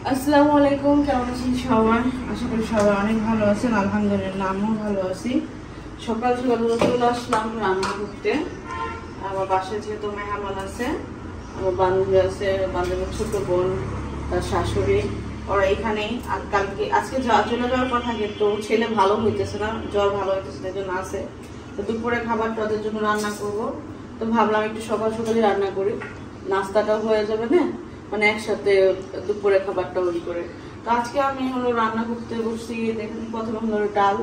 আসসালামু আলাইকুম, কেমন আছেন সবাই? আশা করি সবাই অনেক ভালো আছেন। আলহামদুলিল্লাহ, আমিও ভালো আছি। সকাল সকাল চলে আসলাম রান্না করতে। আমার বাসায় যেহেতু মেহমান আছে, আমার বান্ধবী আছে, বান্ধবীর ছোট বোন, তার শাশুড়ি, ওরা এখানেই। আর আজকে চলে যাওয়ার কথা, কিন্তু ছেলে ভালো হইতেছে না, জ্বর ভালো হইতেছে না, জন্য আছে। তো দুপুরে খাবারটা ওদের জন্য রান্না করব। তো ভাবলাম একটু সকাল সকালই রান্না করি, নাস্তাটাও হয়ে যাবে না, মানে একসাথে দুপুরে খাবারটা ওই করে। তো আজকে আমি হলো রান্না করতে বসছি। দেখুন, প্রথমে হলো ডাল,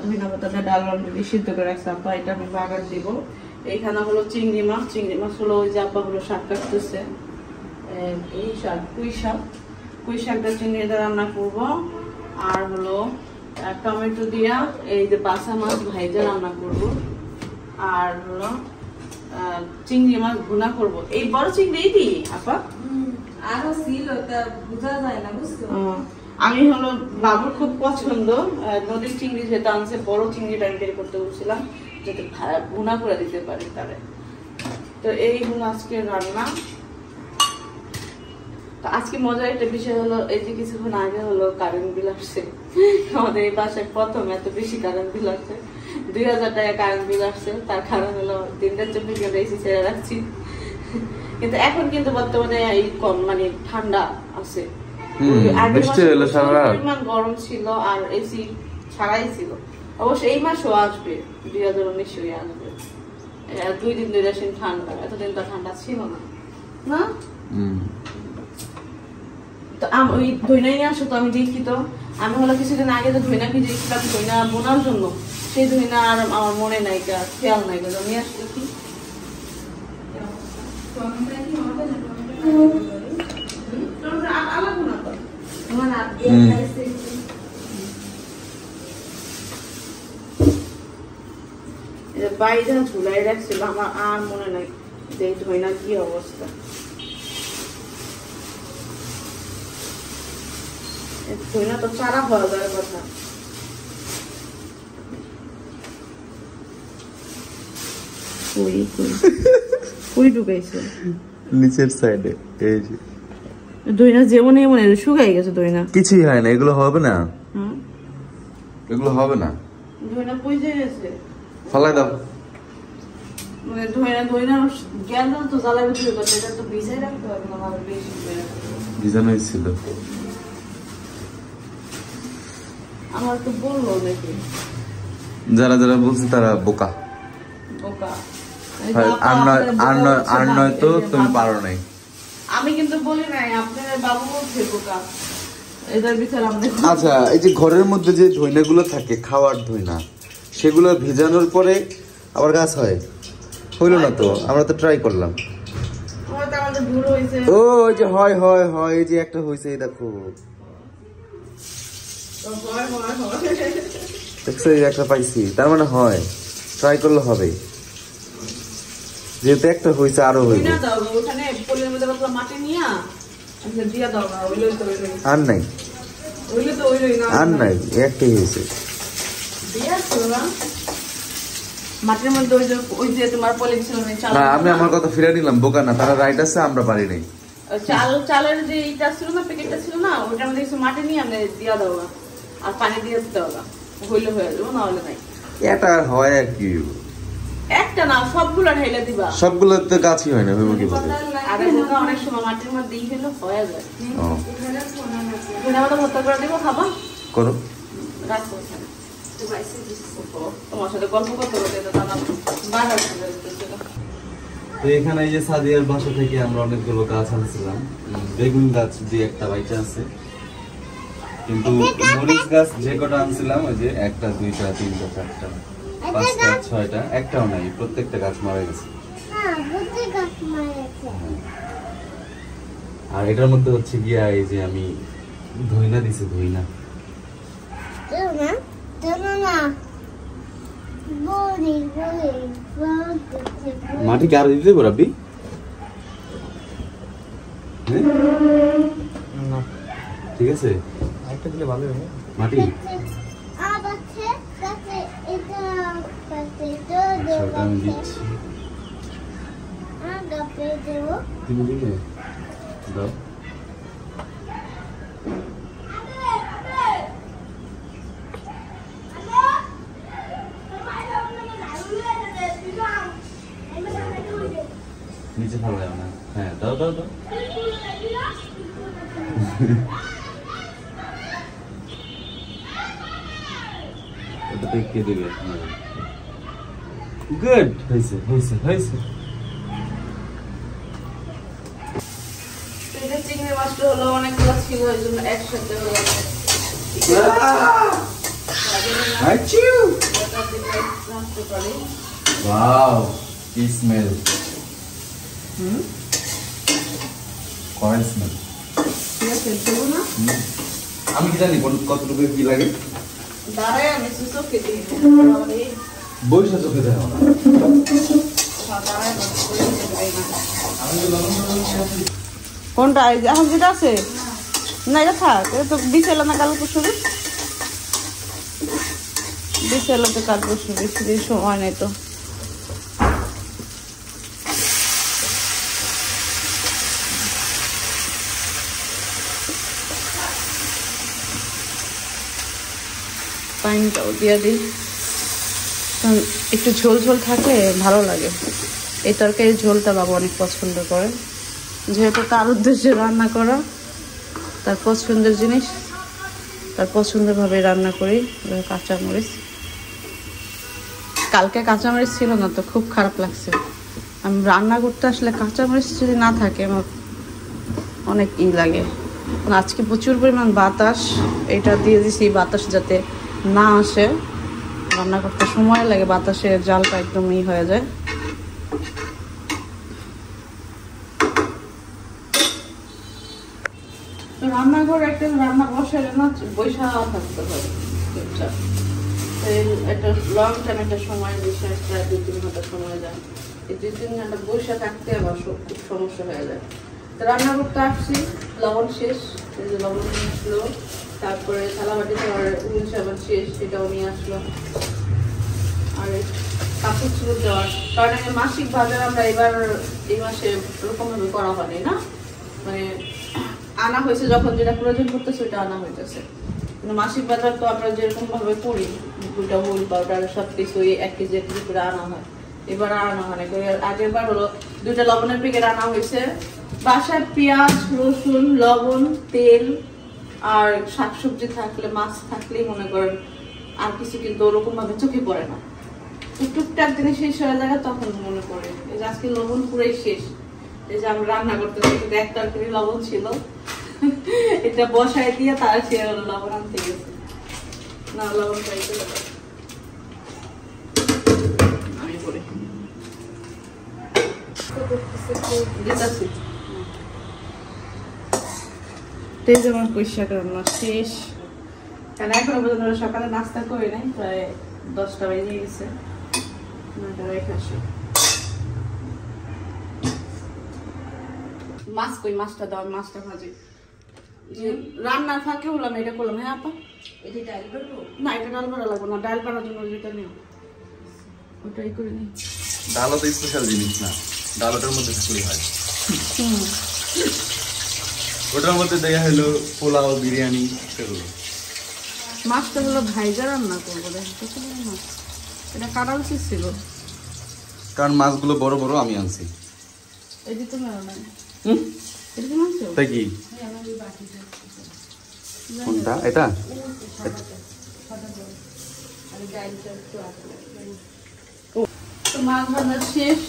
ধনিয়া পাতাটা ডাল অলরেডি সিদ্ধ করে রাখছি আব্বা, এটা আমি বাগার দিব। এইখানে হলো চিংড়ি মাছ হলো ওই যে আব্বা হলো শাক কাটতেছে, এই শাক কুই শাকটা চিংড়ি দিয়ে রান্না করব। আর হলো টমেটো দিয়া এই যে বাসা মাছ ভাইজা রান্না করব। আর হলো চিংড়ি মাছ ভুনা করব। এই বড় চিংড়ি দি আপা আরো ছিল, তা বোঝা যায় না, বুঝছো? আমি হলো বাবুর খুব পছন্দ নদীর চিংড়ি, যেটা আনছে বড় চিংড়িটা আমি বের করতে বলছিলাম যাতে ভুনা করে দিতে পারি তারে। তো এই হলো আজকে রান্না। তো আজকে মজার একটা বিষয় হলো, এই যে কিছুক্ষণ আগে হলো কারেন্ট বিল আসছে আমাদের এই বাসায়, প্রথম এত বেশি কারেন্ট বিল আসছে। 2000 টাকা কারেন্ট বিল আসছে। তার কারণ হলো 3-24 ঘন্টা এসি ছেড়ে রাখছি। কিন্তু এখন কিন্তু বর্তমানে এই কম, মানে ঠান্ডা আছে। গরম ছিল আর এসি ছাড়াই ছিল। অবশ্য এই মাসও আসবে, 2019 আসবে। 2 দিন ধরে ঠান্ডা, এতদিন তো ঠান্ডা ছিল না না। তো ওই ধইনা নিয়ে আসো, তো আমি দেখি। তো আমি হলো কিছুদিন আগে তো ধইনা ভিজেছিলাম ধইনা বোনার জন্য, সেই ধইনা আর আমার মনে নাই, খেয়াল নাই, নিয়ে আসো দেখি। বাইরে ঝুলাই রাখছিল, আমার আর মনে নাই যে ধইনা কি অবস্থা। ধইনা তো চারা হওয়া যাওয়ার কথা। কই ঢুকাইছে? নিচের সাইডে। এই যে দইনা যেমন এমন শুকাই গেছে। দইনা কিছুই হয় না, এগুলো হবে না, এগুলো হবে না। দইনা পয়সে গেছে, ফলাই দাও। মানে দইনা গেল তো জ্বালাবে শুরু করতে, এটা তো ভিজাই রাখতে হবে না, ভালো বেশি ভিজানোই ছিল। আমার তো বললো নাকি, যারা যারা বলছে তারা বোকা বোকা। আর নয় তো তুমি পারো নাই। আমি কিন্তু বলি নাই, আপনার বাবু বলছে বোকা। এটার বিচার আপনি। আচ্ছা, এই যে ঘরের মধ্যে যে ধইনাগুলো থাকে, খাওয়ার ধইনা, সেগুলো ভিজানোর পরে আবার গাছ হয়, হইলো না তো? আমরা তো ট্রাই করলাম। ও ওই যে হয় হয় হয়, এই যে একটা হয়েছে, এই দেখো, দেখছো, এই একটা পাইছি, তার মানে হয়, ট্রাই করলে হবে। যেহেতু একটা হয়েছে, আরো হইবে। আর নাই, আর নাই, একটাই হয়েছে। আমি আমার কথা ফিরে নিলাম, বোকা না, তারা রাইট আছে, আমরা পারি নাই। চালের যে ইটা ছিল না, প্যাকেটটা ছিল না, ওইটার মধ্যে কিছু মাটি নিয়ে আমরা দিয়া দাও আর পানি দিয়ে দিতে হবে, হইলে হয়ে যাবো, না হলে নাই। এটা হয় আর কি, একটা না, সবগুলো ঢাইলে দিবা। সবগুলো তো গাছই হয় না, হইব কি বলে? আর অনেক সময় মাটির মধ্যে দিয়ে ফেলে হয়ে যায়। ভর্তা করে দিব, খাবা? করো। রাখো, তোমার সাথে গল্প করতে করতে বাজার। তো এখানে এই যে সাদিয়ার বাসা থেকে আমরা অনেকগুলো গাছ আনছিলাম। বেগুন গাছ দিয়ে একটা বাইটা আছে, কিন্তু মরিচ গাছ যে কটা আনছিলাম, ওই যে 1, 2, 3, 4, 5, 6টা, একটাও নাই, প্রত্যেকটা গাছ মারা গেছে। আর এটার মধ্যে হচ্ছে গিয়া এই যে আমি ধইনা দিছি, ধইনা মাটি কি আরো দিতে দেবো রাব্বি? ঠিক আছে, একটা দিলে ভালো হবে। মাটি আমি দিচ্ছি। তুমি দিলে দাও। এটাতে কে দিবে? গুড, হয়েছে হয়েছে হয়েছে। এটা চিংড়ি মাছটা হলো অনেকগুলো ছিল, এই জন্য একসাথে হলো। ওয়াও, কি স্মেল! কড়াই স্মেল। ঠিক আছে, দেবো না? আমি কি জানি কতটুকু কি লাগে? দাঁড়ায় আমি সুতো খেতে বইসা চোখে দেয় না। কোনটা এখন যেটা আছে না, এটা থাক, এটা তো বিছেল না, কাল পরশু বিছেল তো কাল পরশু, বেশি দিন সময় নেই তো। পানিটাও দিয়ে দিই, একটু ঝোল ঝোল থাকলে ভালো লাগে। এই তরকারির ঝোলটা বাবা অনেক পছন্দ করে, যেহেতু তার উদ্দেশ্যে রান্না করা, তার পছন্দের জিনিস, তার পছন্দের ভাবে রান্না করি। কাঁচামরিচ, কালকে কাঁচামরিচ ছিল না তো খুব খারাপ লাগছে। আমি রান্না করতে আসলে কাঁচামরিচ যদি না থাকে আমার অনেক লাগে। আজকে প্রচুর পরিমাণ বাতাস, এটা দিয়ে দিছি বাতাস যাতে না আসে, রান্না করতে সময় লাগে, বাতাসে জালটা একদম হয়ে যায়। রান্নাঘরে একটা রান্না বসালে না বৈশা থাকতে হয়, একটা লং টাইম একটা সময়, বেশি একটা 2-3 ঘন্টা সময় যায়। এই 2-3 ঘন্টা বৈশা থাকতে আবার খুব সমস্যা হয়ে যায়। তো রান্না করতে আসছি, লবণ শেষ, এই যে লবণ নিয়ে আসলো, তারপরে থালাবাটিতে উনুন সাবান শেষ, সেটাও নিয়ে আসলো। আর কাপড় ছিল দেওয়ার, কারণ আমি মাসিক বাজার আমরা এবার এই মাসে ওরকম ভাবে করা হয়নি না, মানে আনা হয়েছে যখন যেটা প্রয়োজন করতেছে ওইটা আনা হইতেছে। কিন্তু মাসিক বাজার তো আমরা যেরকম ভাবে করি, 2টা হুল পাউডার সবকিছু 1 কেজি 1 কেজি করে আনা হয়, এবার আর আনা হয় না। আগের বার হলো 2টা লবণের প্যাকেট আনা হয়েছে। বাসায় পেঁয়াজ, রসুন, লবণ, তেল আর শাকসবজি থাকলে, মাছ থাকলেই মনে করেন আর কিছু কিন্তু ওরকম ভাবে চোখে পড়ে না। টুকটাক জিনিস শেষ হয়ে যায় তখন মনে পড়ে। এই যে আজকে লবণ পুরাই শেষ, এই যে আমরা রান্না করতে করতে 1 তরকারি লবণ ছিল, এটা বসায় দিয়ে তার সে লবণ আনতে গেছে না, লবণ চাইতে আমি করে দিতেছি। এই যে আমার পরিষ্কার রান্না শেষ, কারণ এখনো পর্যন্ত সকালে নাস্তা করি নাই, প্রায় 10টা বেজে গেছে। মাছ কই, মাছটা দাও, মাছটা ভাজি। রান্নার ফাঁকে বললাম এটা করলাম। হ্যাঁ আপা, এটা ডাল করবো না এটা ডাল বাড়া লাগবো না, ডাল বাড়ার জন্য যেটা নিও ওটাই করে নি। ডালও তো স্পেশাল জিনিস না, ডাল ওটার মধ্যে থাকলেই হয়। ওটার মধ্যে দেখা হলো পোলাও, বিরিয়ানি, সেগুলো। মাছটা হলো ভাইজা রান্না করবো, দেখো মাছ এটা কাটা উচিত ছিল, কারণ মাছগুলো বড় বড় আমি আনছি। এই যে তুমি এটা কি মাছ? তাই কি কোনটা এটা? তো মাছ ভাজা শেষ।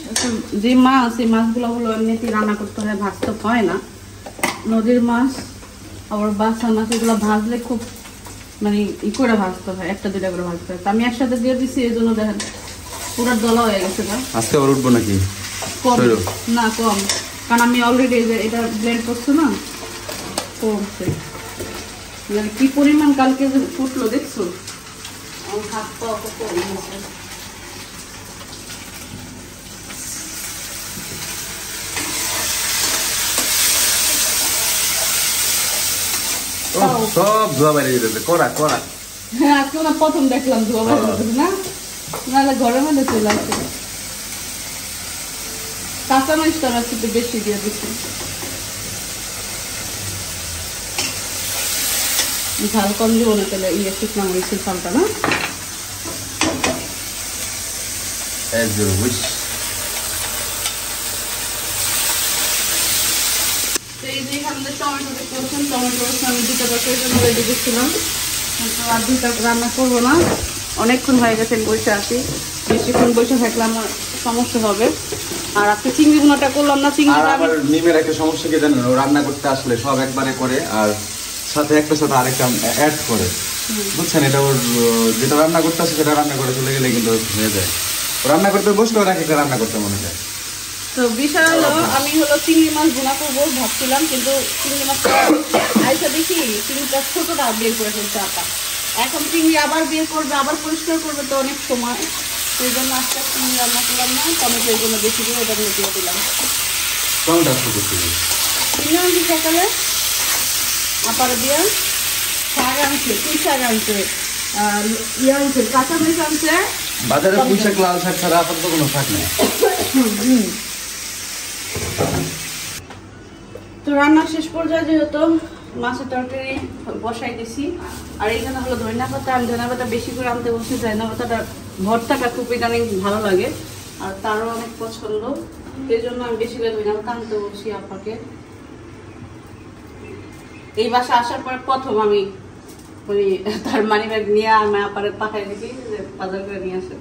যে মাছ, এই মাছগুলো হলো এমনিতেই রান্না করতে হয়, ভাজতে হয় না। নদীর মাছ আবার বাসা মাছ, এগুলো ভাজলে খুব মানে করে ভাজতে হয়, 1-2টা করে ভাজতে হয়। তো আমি একসাথে দিয়ে দিচ্ছি, এই জন্য দেখেন পুরো দলা হয়ে গেছে। আজকে আবার উঠবো নাকি? কম না, কম, কারণ আমি অলরেডি এটা ব্লেন্ড করছি না, কমছে। কি পরিমাণ কালকে যে ফুটলো দেখছো, আমার হাত পা কমে গেছে। সব ধোয়া বাইরে যেতেছে, করা করা। হ্যাঁ আজকে না প্রথম দেখলাম ধোয়া বাইরে যেতেছে, না নাহলে ঘরের মধ্যে চলে আসে। কাঁচা মরিচটা আমার একটু বেশি দিয়ে দিচ্ছি, ঝাল কম দিব না, তাহলে শুকনো মরিচের ঝালটা না। As you wish. এই এই যে এখানে টমেটো করছেন, টমেটো আমি 2টা তরকারির জন্য রেডি করছিলাম, কিন্তু আর 2টা রান্না করবো না, অনেকক্ষণ হয়ে গেছে বসে আছি, বেশিক্ষণ বসে থাকলে আমার সমস্যা হবে। আর আজকে চিংড়ি ভুনাটা করলাম না, চিংড়ি নিমের একটা সমস্যা কি জানেন, ও রান্না করতে আসলে সব একবারে করে আর সাথে একটা সাথে আরেকটা অ্যাড করে, বুঝছেন? এটা ওর যেটা রান্না করতে আসে সেটা রান্না করে চলে গেলে কিন্তু হয়ে যায়, রান্না করতে বসলেও নাকি রান্না করতে মনে যায়। তো বিষয় হলো আমি চিংড়ি মাছ ভুনা করবো ভাবছিলাম, কিন্তু চিংড়ি মাছ আইসা দেখি চিংড়িটা ছোটটা বের করে ফেলছে আপা। এখন চিংড়ি আবার বের করবে, আবার পরিষ্কার করবে, তো অনেক সময়, সেই জন্য আজকে চিংড়ি রান্না করলাম না, টমেটো এই জন্য বেশি করে ওটা নিয়ে দিয়ে দিলাম। টমেটো আসতে করছিল চিংড়ি আনছি সকালে আপার দিয়ে, শাক আনছে, পুঁই শাক আনছে, ইয়ে আনছে, কাঁচামরিচ আনছে। বাজারে পুঁই শাক, লাল শাক ছাড়া আপাতত কোনো শাক নেই। তো রান্না শেষ পর্যায়ে যেহেতু মাছের তরকারি বসাই দিছি, আর এইখানে ধনিয়া পাতা, আমি ধনিয়া পাতা বেশি করে আনতে বসে, ধনিয়া পাতাটা ভর্তাটা খুব ইদানিং ভালো লাগে আর তারও অনেক পছন্দ, এই জন্য আমি বেশি করে ধনিয়া পাতা আনতে বসি আপাকে। এই বাসা আসার পর প্রথম আমি তার মানি ব্যাগ নিয়ে আমি আপারে পাঠাই দেখি যে বাজার করে নিয়ে আসে।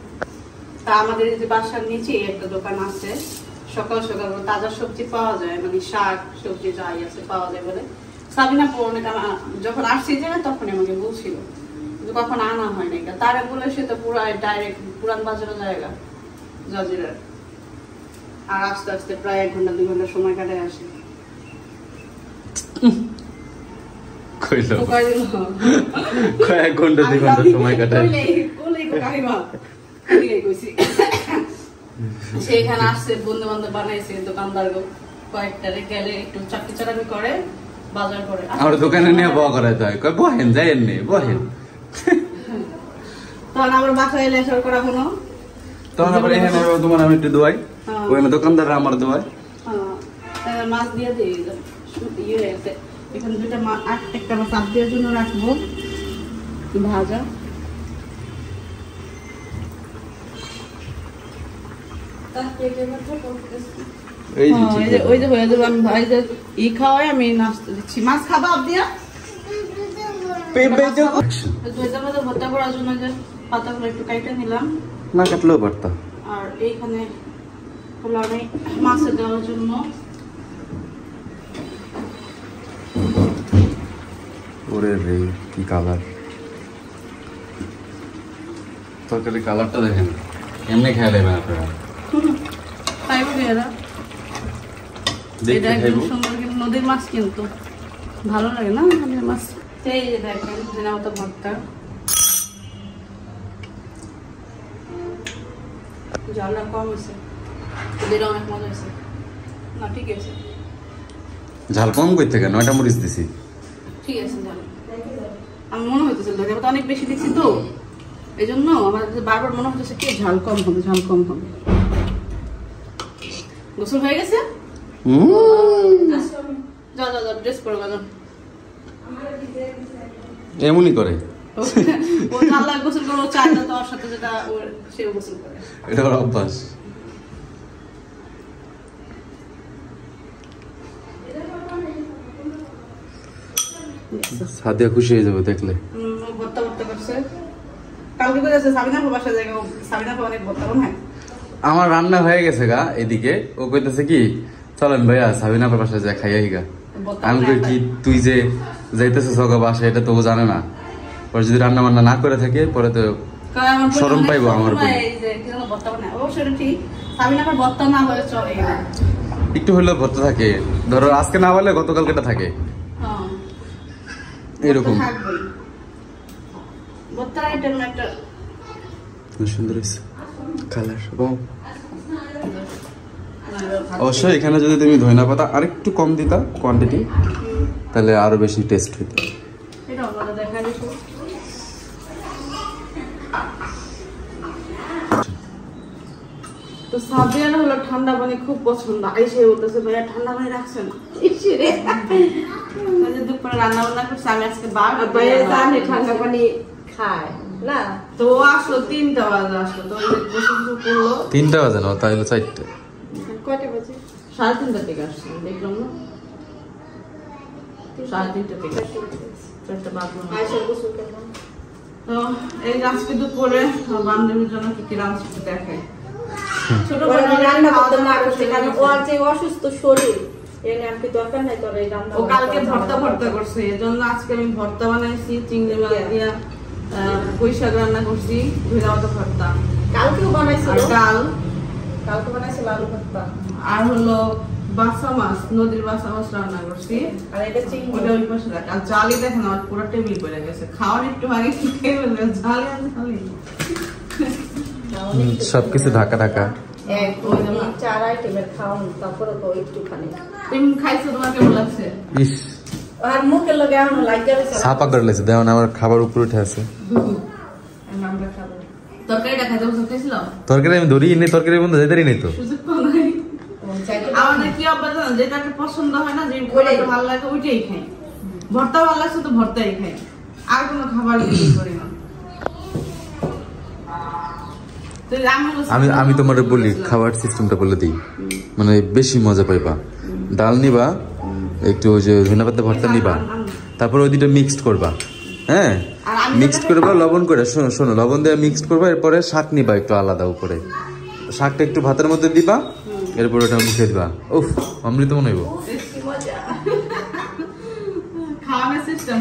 তা আমাদের যে বাসার নিচে একটা দোকান আছে, সকাল সকাল তাজা সবজি পাওয়া যায়, মানে শাক সবজি যাই আছে পাওয়া যায় বলে সাবিনা অনেক যখন আসছি যে তখন আমাকে বলছিল, কিন্তু কখন আনা হয় না, তারা বলে সে তো পুরো ডাইরেক্ট পুরান বাজারের জায়গা জাজিরার, আর আস্তে আস্তে প্রায় 1 ঘন্টা 2 ঘন্টা সময় কাটায় আসে। কয়েক ঘন্টা 2 ঘন্টা সময় কাটায় সেইখানে আসছে, বন্ধু বান্ধব বানাইছে, দোকানদার কয়েকটারে গেলে একটু চাকরি চাকরি করে বাজার করে আমার দোকানে নিয়ে বয়া করাইতে হয়, কয় বহেন যাইয়েন নি বহেন, তখন আবার বাসায় এলে এসব করা হলো, তখন আবার এখানে তোমার আমি একটু দোয়াই, ওখানে দোকানদাররা আমার দোয়াই, মাছ দিয়ে দিই ইয়ে হয়েছে। এখানে 2টা মাছ, একটা মাছ চাপ দেওয়ার জন্য রাখবো ভাজা। ওই যে হয়ে যাবে, আমি ভাই যে ই খাওয়াই আমি নাস্তা দিচ্ছি। মাছ খাবা দিয়া ভর্তা করার জন্য যে পাতাগুলো একটু কাইটে নিলাম, না কাটলেও পারতা। আর এইখানে আমি মাছে দেওয়ার জন্য ওরে রে কি কালার, তরকারি কালারটা দেখেন, এমনি খেয়ে নেবেন আপনারা, খাইবো এরা, এটা একদম সুন্দর, কিন্তু নদীর মাছ কিন্তু ভালো লাগে না নদীর মাছ। এই যে দেখেন দিনামতো ভর্তা, জলটা কম হয়েছে, ওদেরও অনেক মজা হয়েছে না, ঠিক আছে। ঝাল কম করতে কেন, 9টা মরিচ দিছি, ঠিক আছে ঝাল আমার মনে হইতেছে ধনিয়া অনেক বেশি দিচ্ছি তো, এই জন্য আমার বারবার মনে হচ্ছে কি ঝাল কম হবে, ঝাল কম হবে। গোসল হয়ে গেছে, যা যা যা ড্রেস পরে গেল, এমনই করে ও আল্লাহ গোসল করে, ও চায় না তো ওর সাথে যেটা সেও গোসল করে, এটা ওর অভ্যাস। সাদিয়া খুশি হয়ে যাবে দেখলে। ভর্তা ভর্তা করছে, কালকে করেছে সাবিনা বাসা জায়গা, সাবিনা অনেক ভর্তা বানায়। আমার রান্না হয়ে গেছে গা, এদিকে ও কইতেছে কি চলেন ভাইয়া সাবিনা বাসা যায় খাইয়াই গা। আমি কই কি তুই যে যাইতেছে সগা বাসা, এটা তো ও জানে না, পরে যদি রান্না বান্না না করে থাকে পরে তো শরম পাইবো আমার উপর। একটু হলেও ভর্তা থাকে, ধরো আজকে না বলে গতকালকেটা থাকে, এরকম সুন্দর কালার। অবশ্যই এখানে যদি তুমি ধনিয়া পাতা আরেকটু কম দিতা কোয়ান্টিটি, তাহলে আরো বেশি টেস্ট হইত। তো সাবিয়ার হলো ঠান্ডা পানি খুব পছন্দ, আইসে বলতেছে ভাইয়া ঠান্ডা পানি রাখছেন, দুপুরে রান্না বান্না করছে, আমি আজকে ঠান্ডা পানি খায় না, তো ও আসলো 3টা বাজে, আসলো তো করলো 3টা বাজে না, তাহলে 4টা। কয়টা বাজে? 3:30টার দিকে আসছে, দেখলাম না 3:30 থেকে 4টা বাজলো। তো এই আজকে দুপুরে বান্ধবীর জন্য কি কি রান্না করতে দেখাই। ছোট রান্না করতে না করতে কারণ ও আর যে অসুস্থ শরীর এর নাম কি দরকার নাই তোর এই রান্না। ও কালকে ভর্তা করছে, এজন্য আজকে আমি ভর্তা বানাইছি, চিংড়ি মাছ দিয়া পুঁই শাক রান্না করছি, ভেড়া মাথা ভর্তা। কালকেও বানাইছিল, কালকে বানাইছিল আলু ভর্তা, আর হলো বাসা মাছ, নদীর বাসা মাছ রান্না করছি। আর এটা চিংড়ি। ওটা ওই পাশে রাখ। আর জালি দেখেন আমার পুরো টেবিল পড়ে গেছে, খাওয়ার একটু আগে কি খেয়ে ফেলবে, জালি আর জালি সবকিছু ঢাকা ঢাকা। চার আইটেমের খাওয়ান, তারপরে তো একটুখানি তুমি খাইছো, তোমার কেমন লাগছে? ইস আর মুখের লগে এখন লাগা গেছে, ছাপা করে লেছে দেখুন, আমার খাবার উপরে উঠে আছে। আমরা খাবো। তরকারিটা খাইতে বসে খাইছিল? তরকারি আমি ধরি নেই, তরকারির মধ্যে যেতেই নেই তো। সুযোগ তো নাই। আমাদের কি অভ্যাস জানো, যেটাকে পছন্দ হয় না, যে খাবারটা ভালো লাগে ওইটাই খাই। ভর্তা ভালো লাগছে তো ভর্তাই খাই, আর কোনো খাবার বিক্রি করি না। আমি তোমার বলি খাবার সিস্টেমটা বলে দিই, মানে বেশি মজা পাইবা। ডাল নিবা, একটু ওই যে ধনিয়া পাতা ভর্তা নিবা, তারপর ওই দুটো মিক্সড করবা। হ্যাঁ, মিক্সড করবা লবণ করে, শোনো লবণ দিয়ে মিক্সড করবা। এরপরে শাক নিবা একটু আলাদা উপরে, শাকটা একটু ভাতের মধ্যে দিবা, এরপর ওটা মুখে দিবা। উফ, অমৃত মনে হইব। খাওয়ানোর সিস্টেম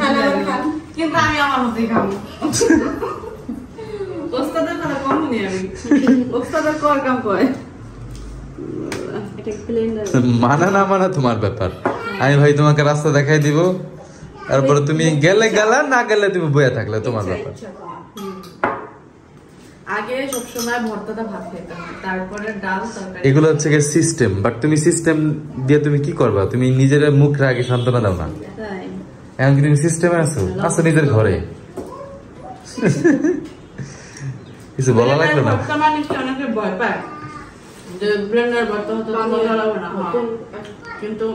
কিন্তু আমি আমার মতোই খাবো। ওস্তাদের কথা কম নি আমি, ওস্তাদের কর কাম করে। মানা না মানা তোমার ব্যাপার। আমি ভাই তোমাকে রাস্তা দেখাই দিব, তারপরে তুমি গেলে গেলা, না গেলে তুমি বইয়া থাকলে তোমার ব্যাপার। আগে সবসময় ভর্তাটা ভাত খেতাম, তারপরে ডাল তরকারি। এগুলো হচ্ছে সিস্টেম, বাট তুমি সিস্টেম দিয়ে তুমি কি করবা? তুমি নিজের মুখ আগে সান্ত্বনা দাও না। এখন কি তুমি সিস্টেমে আছো? আছো নিজের ঘরে, কিছু বলা লাগলো না। অনেকে ভয় পায় যে ব্লেন্ডার ভর্তা হতো মজা লাগবে না, কিন্তু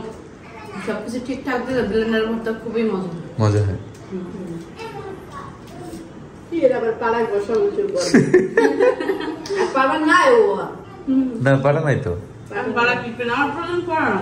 সবকিছু ঠিকঠাক দিলে ব্লেন্ডার ভর্তা খুবই মজা হয়। না পারা নাই তো, আমার প্রয়োজন পড়ে না।